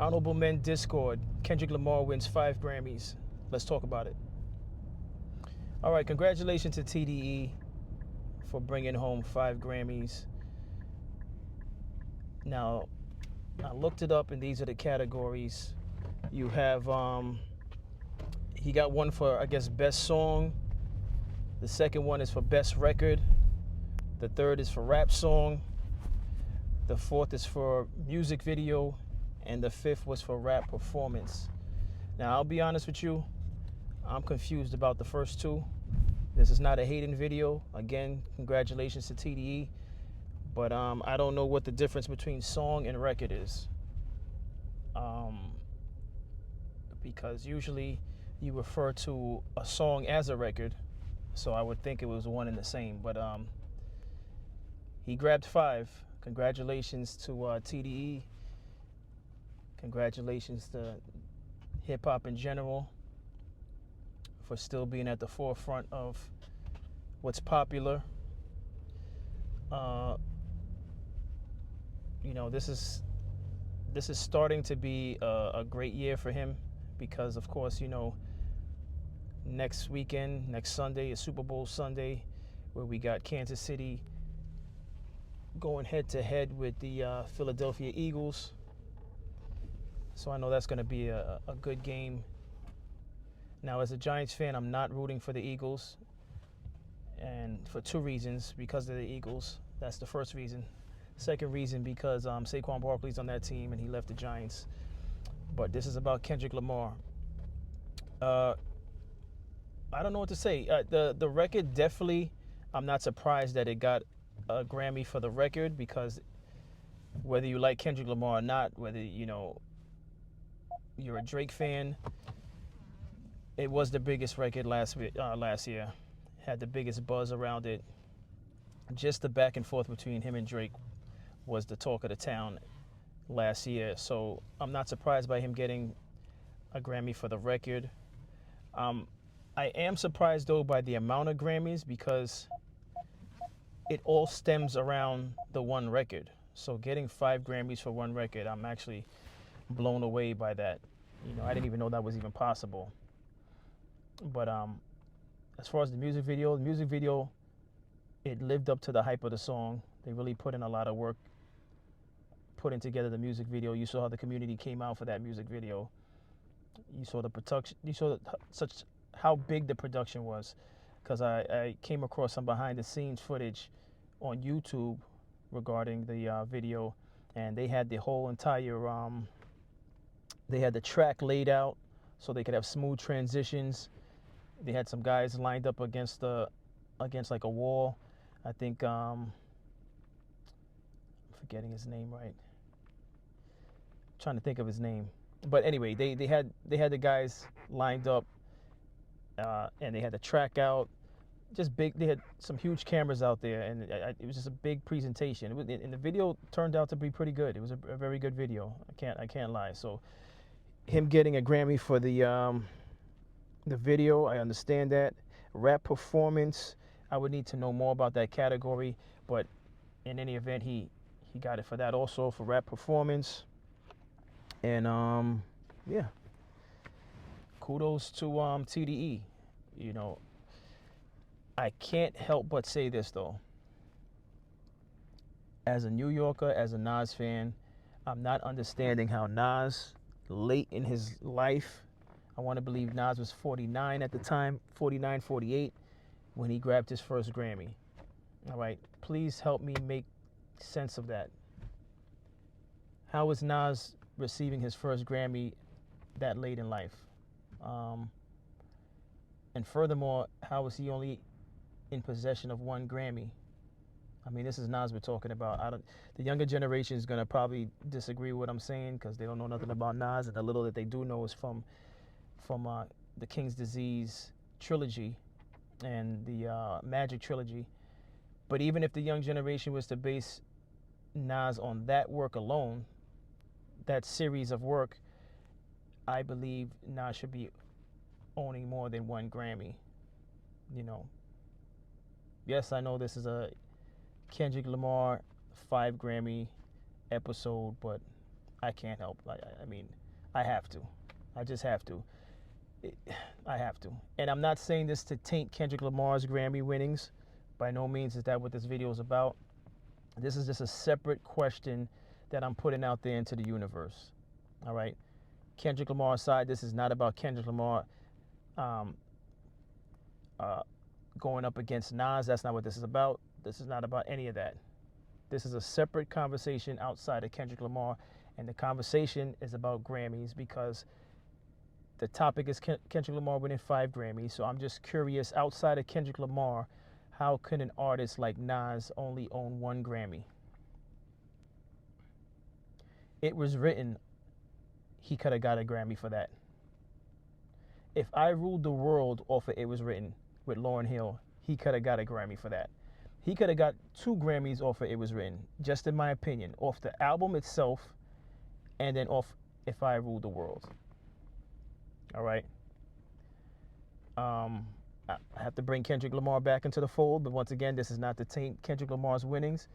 Honorable Men Discord. Kendrick Lamar wins 5 Grammys. Let's talk about it. All right, congratulations to T.D.E. for bringing home 5 Grammys. Now, I looked it up, and these are the categories. You have, he got one for, I guess, Best Song. The second one is for Best Record. The third is for Rap Song. The fourth is for Music Video. And the fifth was for Rap Performance. Now, I'll be honest with you. I'm confused about the first two. This is not a hating video. Again, congratulations to T.D.E. But I don't know what the difference between song and record is. Because usually you refer to a song as a record. So I would think it was one and the same. But he grabbed 5. Congratulations to T.D.E. Congratulations to hip-hop in general for still being at the forefront of what's popular. You know, this is starting to be a great year for him because, of course, you know, next Sunday is Super Bowl Sunday, where we got Kansas City going head-to-head with the Philadelphia Eagles. So I know that's going to be a good game. Now, as a Giants fan, I'm not rooting for the Eagles, and for 2 reasons. Because of the Eagles, that's the first reason. Second reason, because Saquon Barkley's on that team and he left the Giants. But this is about Kendrick Lamar. I don't know what to say. The record, definitely, I'm not surprised that it got a Grammy for the record, because whether you like Kendrick Lamar or not, whether, you know, you're a Drake fan, it was the biggest record last year. Had the biggest buzz around it. Just the back and forth between him and Drake was the talk of the town last year. So I'm not surprised by him getting a Grammy for the record. I am surprised, though, by the amount of Grammys, because it all stems around the one record. So getting 5 Grammys for one record, I'm actually blown away by that. You know, I didn't even know that was even possible. But as far as the music video, it lived up to the hype of the song. They really put in a lot of work putting together the music video. You saw how the community came out for that music video. You saw the production. You saw how big the production was, because I came across some behind the scenes footage on YouTube regarding the video, and they had the whole entire they had the track laid out so they could have smooth transitions. They had some guys lined up against like a wall. I think I'm forgetting his name right. I'm trying to think of his name. But anyway, they had the guys lined up, and they had the track out. Just big. They had some huge cameras out there, and it was just a big presentation. And the video turned out to be pretty good. It was a very good video. I can't lie. So him getting a Grammy for the video, I understand that. Rap performance, I would need to know more about that category, but in any event, he got it for that also, for rap performance. And yeah, kudos to T.D.E. You know, I can't help but say this, though. As a New Yorker, as a Nas fan, I'm not understanding how Nas, late in his life, I want to believe Nas was 49 at the time, 49, 48, when he grabbed his first Grammy. All right, please help me make sense of that. How is Nas receiving his first Grammy that late in life? And furthermore, how is he only in possession of 1 Grammy? I mean, this is Nas we're talking about. The younger generation is going to probably disagree with what I'm saying, because they don't know nothing about Nas, and the little that they do know is from the King's Disease trilogy and the Magic trilogy. But even if the young generation was to base Nas on that work alone, that series of work, I believe Nas should be owning more than 1 Grammy. You know, yes, I know this is a Kendrick Lamar 5 Grammy episode, but I can't help. I mean, I have to. I just have to. It, I have to. And I'm not saying this to taint Kendrick Lamar's Grammy winnings. By no means is that what this video is about. This is just a separate question that I'm putting out there into the universe. All right. Kendrick Lamar aside, this is not about Kendrick Lamar um, going up against Nas. That's not what this is about. This is not about any of that. This is a separate conversation outside of Kendrick Lamar, and the conversation is about Grammys because the topic is Kendrick Lamar winning 5 Grammys. So I'm just curious, outside of Kendrick Lamar, how can an artist like Nas only own 1 Grammy? It was written, he could have got a Grammy for that. If I Ruled the World off of It Was Written with Lauryn Hill, he could have got a Grammy for that. He could have got 2 Grammys off of It Was Written, just in my opinion, off the album itself and then off If I Ruled the World. All right. I have to bring Kendrick Lamar back into the fold, but once again, this is not to taint Kendrick Lamar's winnings.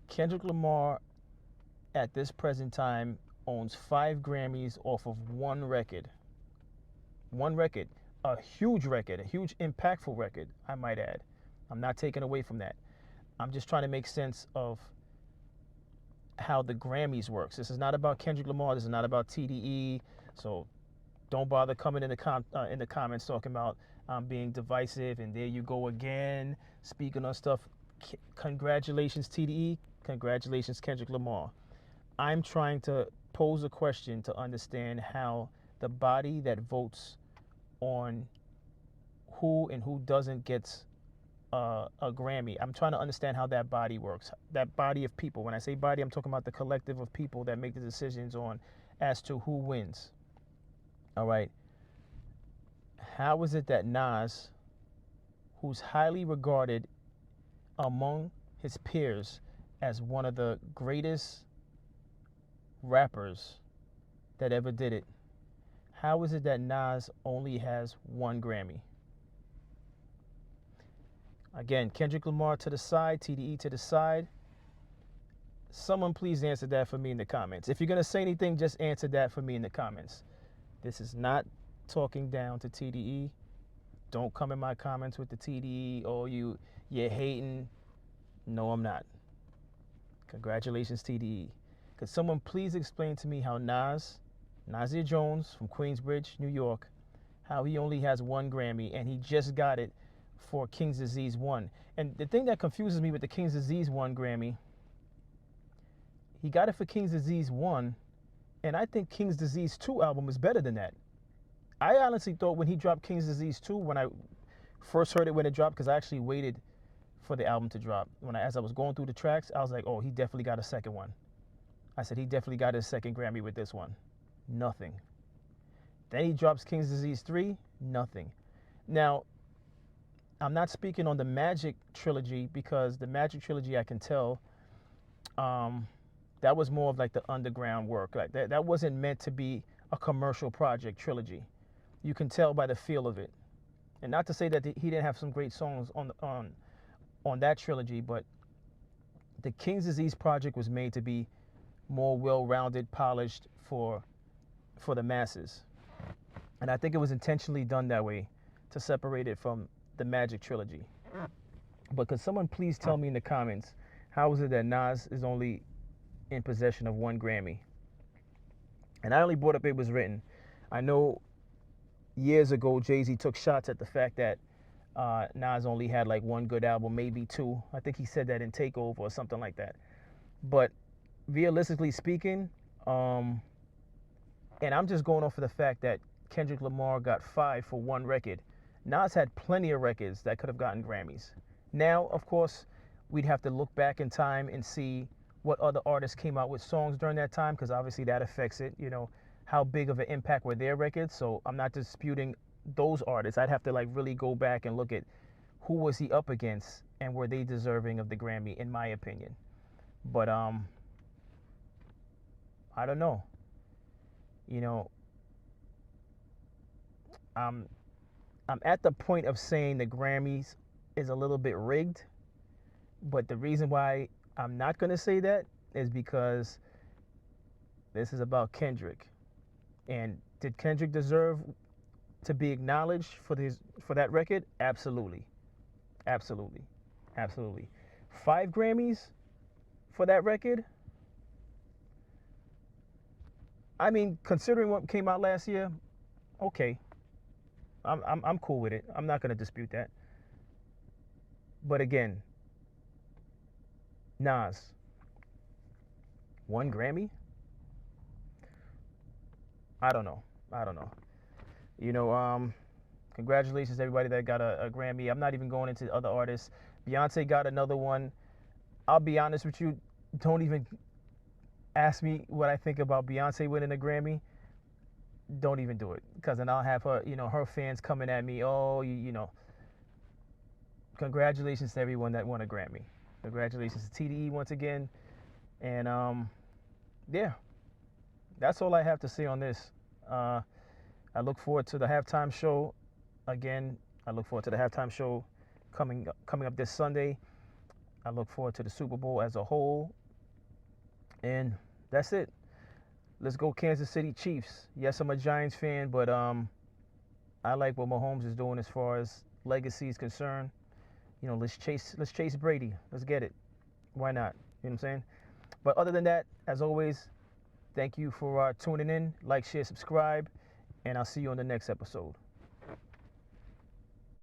Kendrick Lamar, at this present time, owns 5 Grammys off of 1 record. 1 record. A huge record, a huge impactful record, I might add. I'm not taking away from that. I'm just trying to make sense of how the Grammys works. This is not about Kendrick Lamar. This is not about T.D.E. So don't bother coming in the comments talking about being divisive and there you go again, speaking on stuff. Congratulations, T.D.E. Congratulations, Kendrick Lamar. I'm trying to pose a question to understand how the body that votes on who and who doesn't gets a Grammy. I'm trying to understand how that body works. That body of people. When I say body, I'm talking about the collective of people that make the decisions on as to who wins. All right. How is it that Nas, who's highly regarded among his peers as one of the greatest rappers that ever did it, how is it that Nas only has 1 Grammy? Again, Kendrick Lamar to the side, T.D.E. to the side. Someone please answer that for me in the comments. If you're going to say anything, just answer that for me in the comments. This is not talking down to T.D.E. Don't come in my comments with the T.D.E. Oh, you're hating. No, I'm not. Congratulations, T.D.E. Could someone please explain to me how Nasir Jones from Queensbridge, New York, how he only has 1 Grammy and he just got it for King's Disease 1. And the thing that confuses me with the King's Disease 1 Grammy, he got it for King's Disease 1, and I think King's Disease 2 album is better than that. I honestly thought when he dropped King's Disease 2, when I first heard it when it dropped, because I actually waited for the album to drop. As I was going through the tracks, I was like, oh, he definitely got a second one. I said, he definitely got his second Grammy with this one. Nothing. Then he drops King's Disease 3, nothing. Now, I'm not speaking on the Magic trilogy because the Magic trilogy, I can tell, that was more of like the underground work. Like that wasn't meant to be a commercial project trilogy. You can tell by the feel of it. And not to say that he didn't have some great songs on that trilogy, but the King's Disease project was made to be more well-rounded, polished for the masses. And I think it was intentionally done that way to separate it from the Magic trilogy. But could someone please tell me in the comments, how is it that Nas is only in possession of 1 Grammy? And I only brought up It Was Written. I know years ago Jay-Z took shots at the fact that Nas only had like 1 good album, maybe 2. I think he said that in Takeover or something like that. But realistically speaking, and I'm just going off of the fact that Kendrick Lamar got 5 for 1 record. Nas had plenty of records that could have gotten Grammys. Now, of course, we'd have to look back in time and see what other artists came out with songs during that time, because obviously that affects it. You know, how big of an impact were their records? So I'm not disputing those artists. I'd have to like really go back and look at who was he up against and were they deserving of the Grammy, in my opinion. But I don't know. You know, I'm at the point of saying the Grammys is a little bit rigged, but the reason why I'm not going to say that is because This is about Kendrick. And did Kendrick deserve to be acknowledged for that record? Absolutely. Absolutely. Absolutely. 5 Grammys for that record? I mean, considering what came out last year, okay. I'm cool with it. I'm not going to dispute that. But again, Nas, 1 Grammy? I don't know. I don't know. You know, congratulations to everybody that got a Grammy. I'm not even going into other artists. Beyonce got another one. I'll be honest with you. Don't even ask me what I think about Beyonce winning a Grammy. Don't even do it, because then I'll have her, her fans coming at me. Oh, congratulations to everyone that won a Grammy. Congratulations to T.D.E once again. And yeah, that's all I have to say on this. I look forward to the halftime show. Again, I look forward to the halftime show coming up this Sunday. I look forward to the Super Bowl as a whole. And that's it. Let's go Kansas City Chiefs. Yes, I'm a Giants fan, but I like what Mahomes is doing as far as legacy is concerned. Let's chase Brady. Let's get it. Why not? You know what I'm saying? But other than that, as always, thank you for tuning in. Like, share, subscribe, and I'll see you on the next episode.